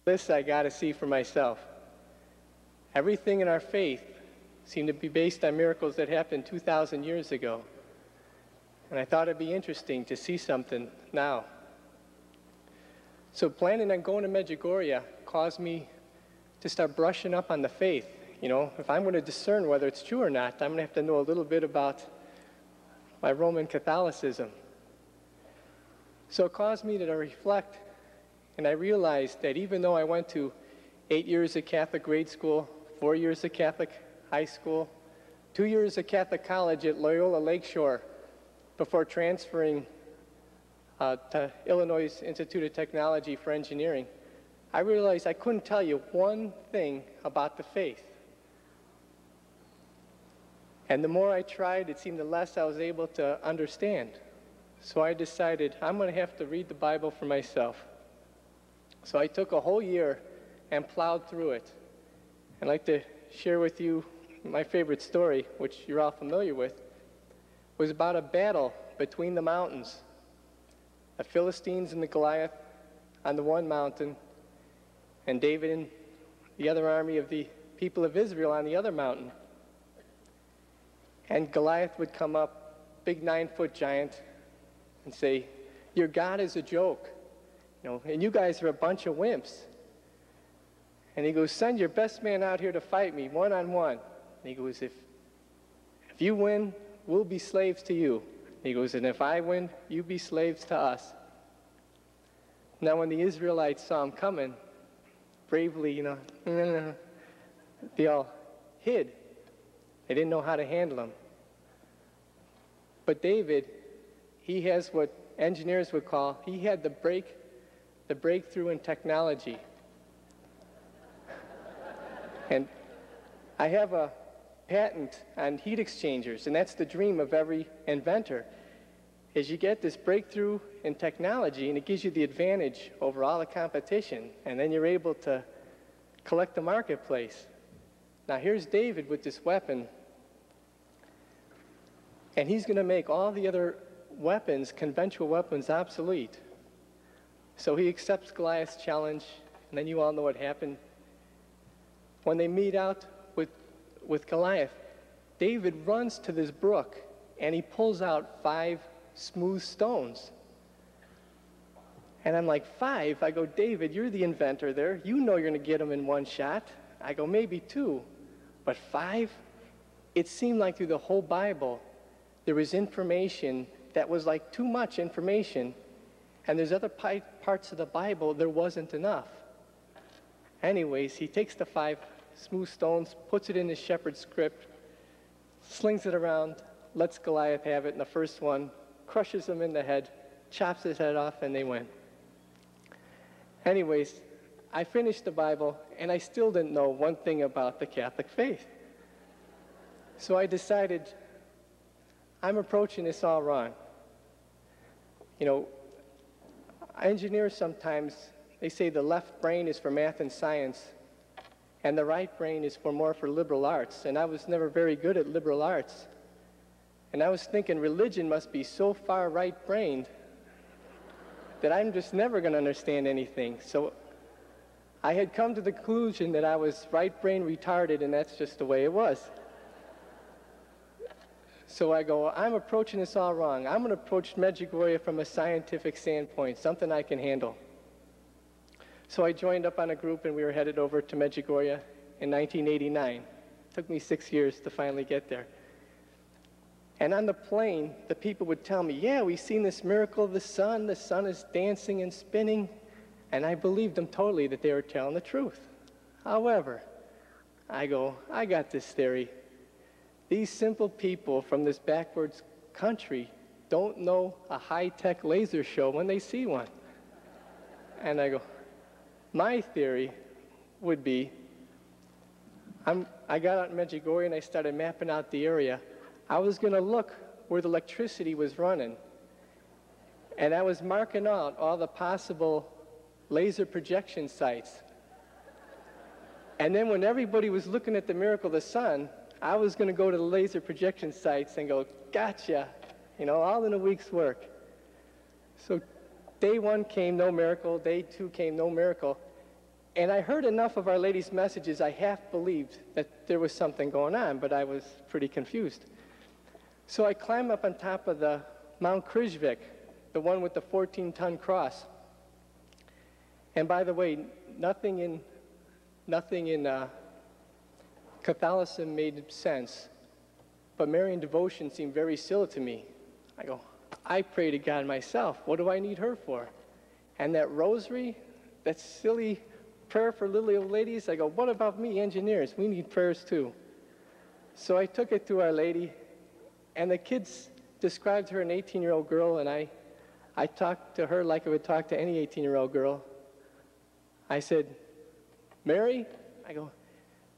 This I got to see for myself. Everything in our faith seemed to be based on miracles that happened 2,000 years ago. And I thought it'd be interesting to see something now. So planning on going to Medjugorje caused me to start brushing up on the faith. You know, if I'm going to discern whether it's true or not, I'm going to have to know a little bit about my Roman Catholicism. So it caused me to reflect, and I realized that even though I went to 8 years of Catholic grade school, 4 years of Catholic high school, 2 years of Catholic college at Loyola Lakeshore before transferring to Illinois Institute of Technology for engineering, I realized I couldn't tell you one thing about the faith. And the more I tried, it seemed the less I was able to understand. So I decided I'm going to have to read the Bible for myself. So I took a whole year and plowed through it. I'd like to share with you my favorite story, which you're all familiar with, was about a battle between the mountains. The Philistines and the Goliath on the one mountain, and David and the other army of the people of Israel on the other mountain. And Goliath would come up, big 9-foot giant, and say, "Your God is a joke, you know, and you guys are a bunch of wimps." And he goes, "Send your best man out here to fight me, one-on-one." And he goes, if you win, we'll be slaves to you. He goes, "And if I win, you be slaves to us." Now when the Israelites saw him coming, bravely, you know, they all hid. They didn't know how to handle him. But David, he has what engineers would call, he had the breakthrough in technology. And I have a patent on heat exchangers, and that's the dream of every inventor, is you get this breakthrough in technology, and it gives you the advantage over all the competition, and then you're able to collect the marketplace. Now here's David with this weapon, and he's going to make all the other weapons, conventional weapons, obsolete. So he accepts Goliath's challenge, and then you all know what happened. When they meet out with Goliath, David runs to this brook, and he pulls out 5 smooth stones. And I'm like, 5? I go, "David, you're the inventor there. You know you're going to get them in one shot." I go, "Maybe 2, but 5? It seemed like through the whole Bible, there was information that was like too much information, and there's other parts of the Bible there wasn't enough." Anyways, he takes the 5 smooth stones, puts it in his shepherd's script, slings it around, lets Goliath have it, and the first one crushes him in the head, chops his head off, and they win. Anyways, I finished the Bible, and I still didn't know one thing about the Catholic faith. So I decided, I'm approaching this all wrong. You know, engineers sometimes, they say the left brain is for math and science, and the right brain is more for liberal arts, and I was never very good at liberal arts. And I was thinking religion must be so far right-brained that I'm just never going to understand anything. So I had come to the conclusion that I was right-brain retarded, and that's just the way it was. So I go, I'm approaching this all wrong. I'm going to approach Medjugorje from a scientific standpoint, something I can handle. So I joined up on a group, and we were headed over to Medjugorje in 1989. It took me 6 years to finally get there. And on the plane, the people would tell me, "Yeah, we've seen this miracle of the sun is dancing and spinning," and I believed them totally that they were telling the truth. However, I go, I got this theory. These simple people from this backwards country don't know a high-tech laser show when they see one. And I go, my theory would be, I got out in Medjugorje and I started mapping out the area. I was going to look where the electricity was running, and I was marking out all the possible laser projection sites. And then when everybody was looking at the miracle of the sun, I was going to go to the laser projection sites and go, "Gotcha," you know, all in a week's work. So day 1 came, no miracle. Day 2 came, no miracle. And I heard enough of Our Lady's messages, I half believed that there was something going on, but I was pretty confused. So I climbed up on top of the Mount Krizvik, the one with the 14-ton cross. And by the way, nothing in Catholicism made sense, but Marian devotion seemed very silly to me. I go, I pray to God myself. What do I need her for? And that rosary, that silly prayer for little old ladies, I go, what about me, engineers? We need prayers too. So I took it to Our Lady, and the kids described her an 18-year-old girl, and I talked to her like I would talk to any 18-year-old girl. I said, Mary, I go,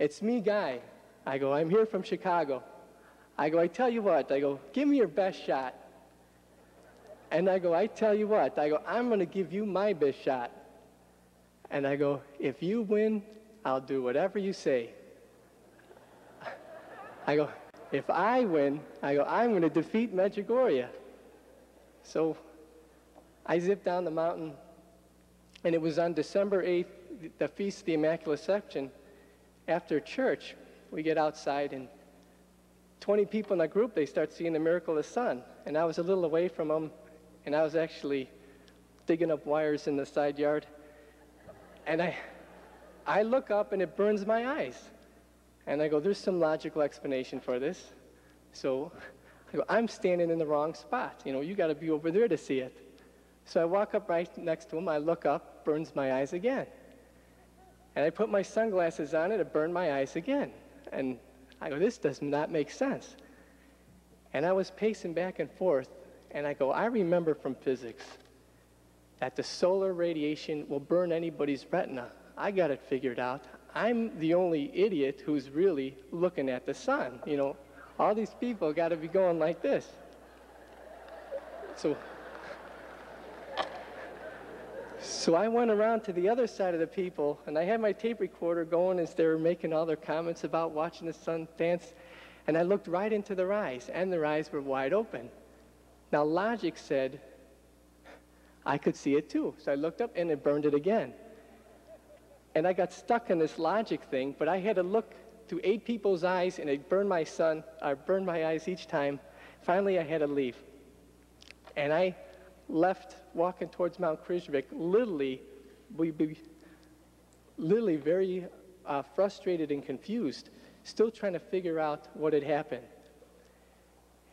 it's me, Guy. I go, I'm here from Chicago. I go, I tell you what, I go, give me your best shot. And I go, I tell you what, I go, I'm going to give you my best shot. And I go, if you win, I'll do whatever you say. I go, if I win, I go, I'm going to defeat Medjugorje. So I zipped down the mountain, and it was on December 8th, the Feast of the Immaculate Conception. After church, we get outside, and 20 people in the group, they start seeing the miracle of the sun. And I was a little away from them, and I was actually digging up wires in the side yard. And I look up, and it burns my eyes. And I go, there's some logical explanation for this. So I go, I'm standing in the wrong spot. You know, you got to be over there to see it. So I walk up right next to him. I look up, burns my eyes again. And I put my sunglasses on it burned my eyes again. And I go, this does not make sense. And I was pacing back and forth, and I go, I remember from physics that the solar radiation will burn anybody's retina. I got it figured out. I'm the only idiot who's really looking at the sun. You know, all these people got to be going like this. So I went around to the other side of the people, and I had my tape recorder going as they were making all their comments about watching the sun dance, and I looked right into their eyes, and their eyes were wide open. Now, logic said I could see it too, so I looked up, and it burned it again. And I got stuck in this logic thing, but I had to look to 8 people's eyes, and it burned my eyes each time. Finally, I had to leave. And I left walking towards Mount Krizvik, literally very frustrated and confused, still trying to figure out what had happened.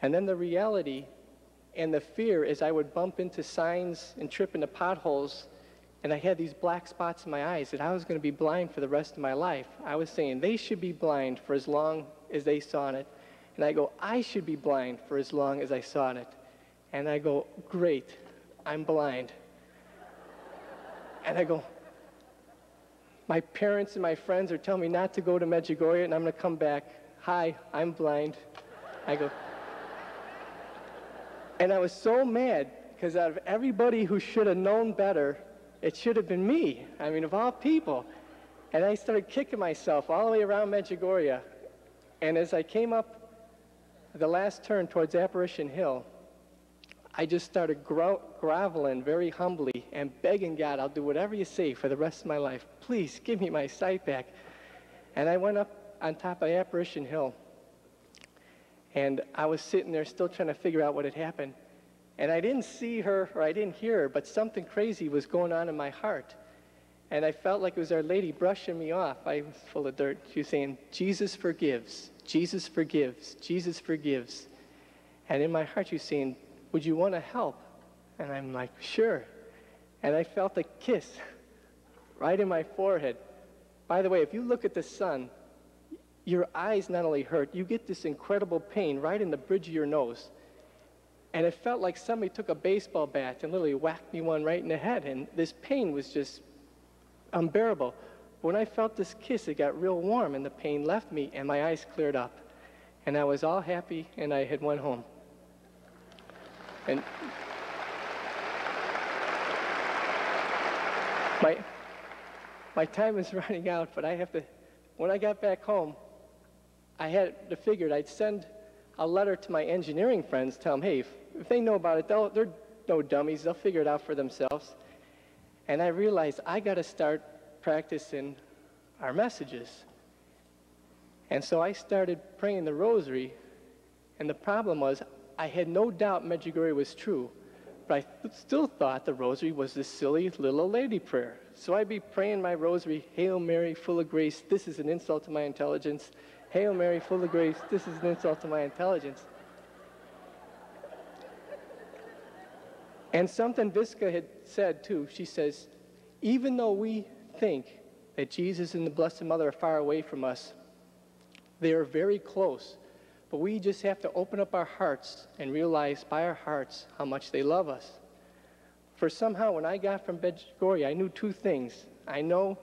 And then the reality and the fear as I would bump into signs and trip into potholes, and I had these black spots in my eyes that I was going to be blind for the rest of my life. I was saying they should be blind for as long as they saw it. And I go, I should be blind for as long as I saw it. And I go, great, I'm blind. And I go, my parents and my friends are telling me not to go to Medjugorje, and I'm going to come back. Hi, I'm blind. I go, and I was so mad, because out of everybody who should have known better, it should have been me. I mean, of all people. And I started kicking myself all the way around Medjugorje. And as I came up the last turn towards Apparition Hill, I just started groveling very humbly and begging God, I'll do whatever you say for the rest of my life. Please give me my sight back. And I went up on top of Apparition Hill. And I was sitting there still trying to figure out what had happened. And I didn't see her, or I didn't hear her, but something crazy was going on in my heart. And I felt like it was Our Lady brushing me off. I was full of dirt. She was saying, Jesus forgives, Jesus forgives, Jesus forgives. And in my heart she was saying, would you want to help? And I'm like, sure. And I felt a kiss right in my forehead. By the way, if you look at the sun, your eyes not only hurt, you get this incredible pain right in the bridge of your nose. And it felt like somebody took a baseball bat and literally whacked me one right in the head. And this pain was just unbearable. When I felt this kiss, it got real warm, and the pain left me, and my eyes cleared up. And I was all happy, and I had went home. And my time is running out, but I have to, when I got back home, I had figured I'd send a letter to my engineering friends, tell them, hey, if they know about it, they're no dummies, they'll figure it out for themselves. And I realized I got to start practice in our messages. And so I started praying the rosary, and the problem was I had no doubt Medjugorje was true, but I still thought the rosary was this silly little old lady prayer. So I'd be praying my rosary, Hail Mary, full of grace, this is an insult to my intelligence. Hail Mary, full of grace, this is an insult to my intelligence. And something Visca had said too, she says, even though we think that Jesus and the Blessed Mother are far away from us, they are very close. But we just have to open up our hearts and realize by our hearts how much they love us. For somehow, when I got from Medjugorje, I knew two things. I know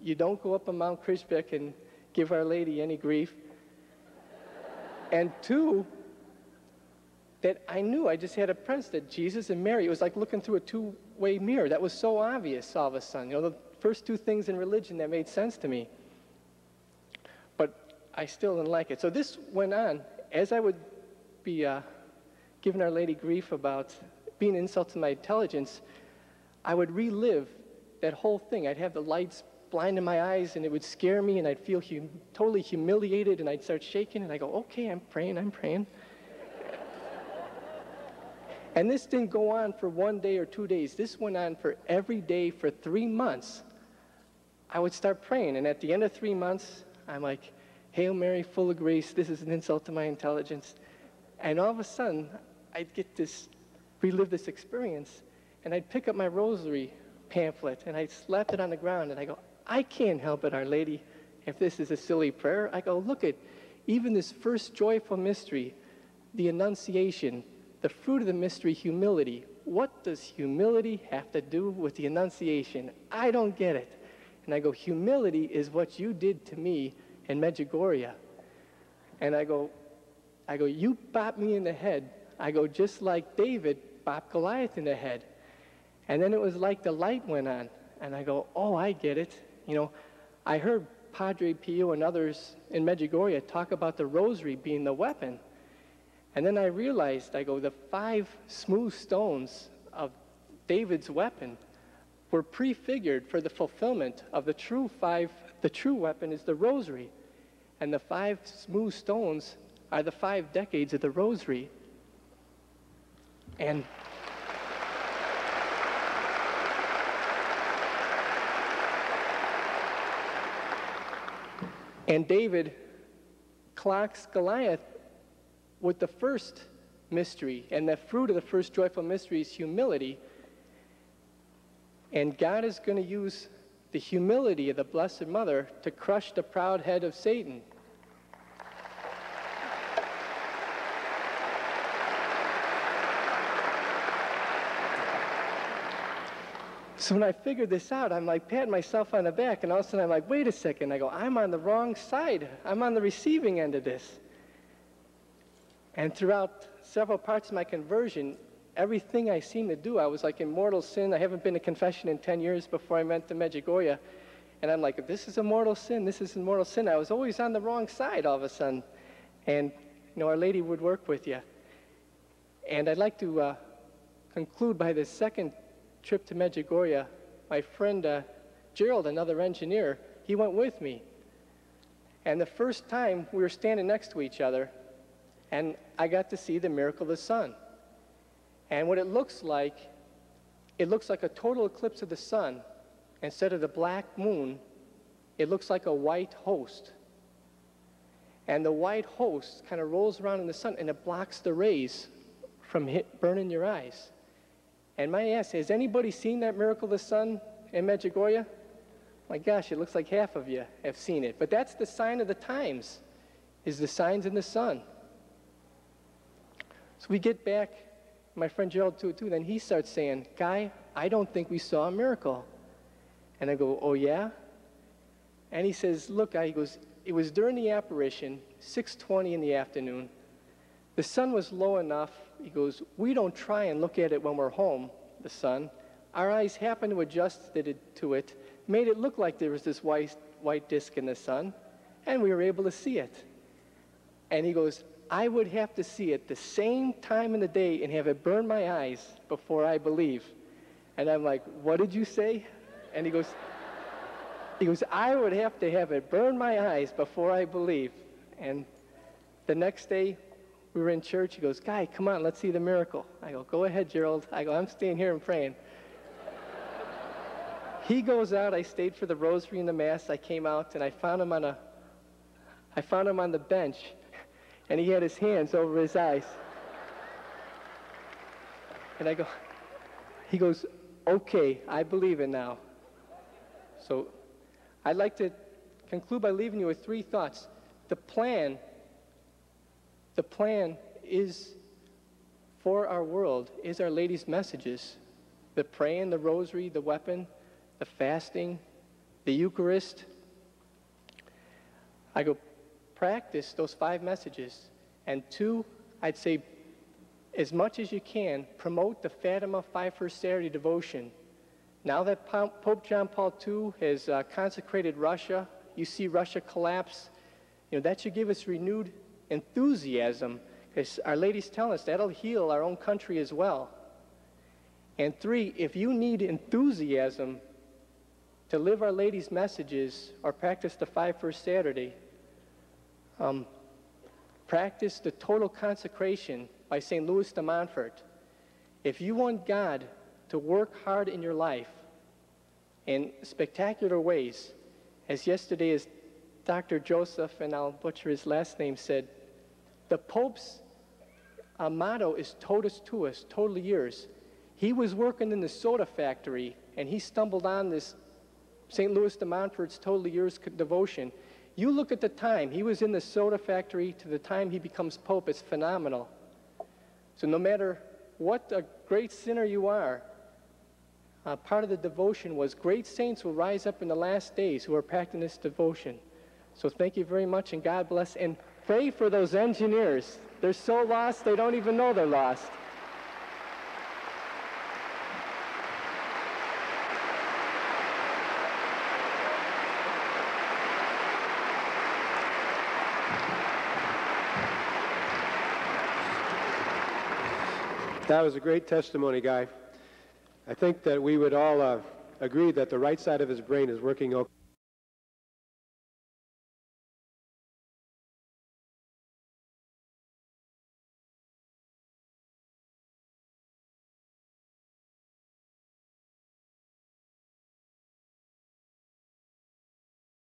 you don't go up on Mount Krishbek and give Our Lady any grief. And two, that I knew I just had a presence that Jesus and Mary, it was like looking through a two-way mirror. That was so obvious all of a sudden. You know, the first two things in religion that made sense to me. But I still didn't like it. So this went on. As I would be giving Our Lady grief about being an insult to my intelligence, I would relive that whole thing. I'd have the lights blind in my eyes, and it would scare me, and I'd feel totally humiliated, and I'd start shaking, and I go, okay, I'm praying. And this didn't go on for 1 day or 2 days. This went on for every day for 3 months. I would start praying, and at the end of 3 months, I'm like, Hail Mary, full of grace, this is an insult to my intelligence. And all of a sudden, I'd relive this experience, and I'd pick up my rosary pamphlet, and I'd slap it on the ground, and I go, I can't help it, Our Lady, if this is a silly prayer. I go, look at even this first joyful mystery, the Annunciation, the fruit of the mystery, humility. What does humility have to do with the Annunciation? I don't get it. And I go, humility is what you did to me in Medjugorje. And I go, you bopped me in the head. I go, just like David bopped Goliath in the head. And then it was like the light went on. And I go, oh, I get it. You know, I heard Padre Pio and others in Medjugorje talk about the rosary being the weapon. And then I realized, I go, the 5 smooth stones of David's weapon were prefigured for the fulfillment of the true weapon is the rosary. And the 5 smooth stones are the 5 decades of the rosary. And David clocks Goliath with the first mystery, and the fruit of the first joyful mystery is humility. And God is going to use the humility of the Blessed Mother to crush the proud head of Satan. So when I figured this out, I'm like patting myself on the back, and all of a sudden I'm like, wait a second. I go, I'm on the wrong side. I'm on the receiving end of this. And throughout several parts of my conversion, everything I seemed to do, I was like in mortal sin. I haven't been to confession in 10 years before I went to Medjugorje. And I'm like, this is a mortal sin. This is a mortal sin. I was always on the wrong side all of a sudden. And, you know, Our Lady would work with you. And I'd like to conclude by this second trip to Medjugorje. My friend Gerald, another engineer, he went with me. And the first time we were standing next to each other, and I got to see the miracle of the sun. And what it looks like a total eclipse of the sun. Instead of the black moon, it looks like a white host. And the white host kind of rolls around in the sun, and it blocks the rays from burning your eyes. And may I ask, has anybody seen that miracle of the sun in Medjugorje? My gosh, it looks like half of you have seen it. But that's the sign of the times, is the signs in the sun. So we get back, my friend Gerald too, then he starts saying, Guy, I don't think we saw a miracle. And I go, oh yeah? And he says, look, Guy, he goes, it was during the apparition, 6:20 in the afternoon. The sun was low enough, he goes, we don't try and look at it when we're home, the sun. Our eyes happen to adjust to it, made it look like there was this white disk in the sun, and we were able to see it. And he goes, I would have to see it the same time in the day and have it burn my eyes before I believe. And I'm like, what did you say? And he goes, He goes, I would have to have it burn my eyes before I believe. And the next day, we were in church. He goes, Guy, come on, let's see the miracle. I go, go ahead, Gerald. I go, I'm staying here and praying. He goes out. I stayed for the rosary and the mass. I came out, and I found him on the bench, and he had his hands over his eyes. And I go, he goes, okay, I believe it now. So I'd like to conclude by leaving you with three thoughts. The plan is for our world is Our Lady's messages. The praying, the rosary, the weapon, the fasting, the Eucharist. I go, practice those 5 messages. And 2, I'd say, as much as you can, promote the Fatima 5 First Saturday devotion. Now that Pope John Paul II has consecrated Russia, you see Russia collapse, that should give us renewed enthusiasm, because Our Lady's telling us that'll heal our own country as well. And 3, if you need enthusiasm to live Our Lady's messages or practice the 5 First Saturday, practice the total consecration by St. Louis de Montfort. If you want God to work hard in your life in spectacular ways, as yesterday as Dr. Joseph, and I'll butcher his last name, said, the Pope's motto is totus tuus, totally yours. He was working in the soda factory, and he stumbled on this St. Louis de Montfort's totally yours devotion. You look at the time he was in the soda factory to the time he becomes Pope, it's phenomenal. So no matter what a great sinner you are, part of the devotion was great saints will rise up in the last days who are practicing this devotion. So thank you very much, and God bless. And pray for those engineers. They're so lost, they don't even know they're lost. That was a great testimony, Guy. I think that we would all agree that the right side of his brain is working okay.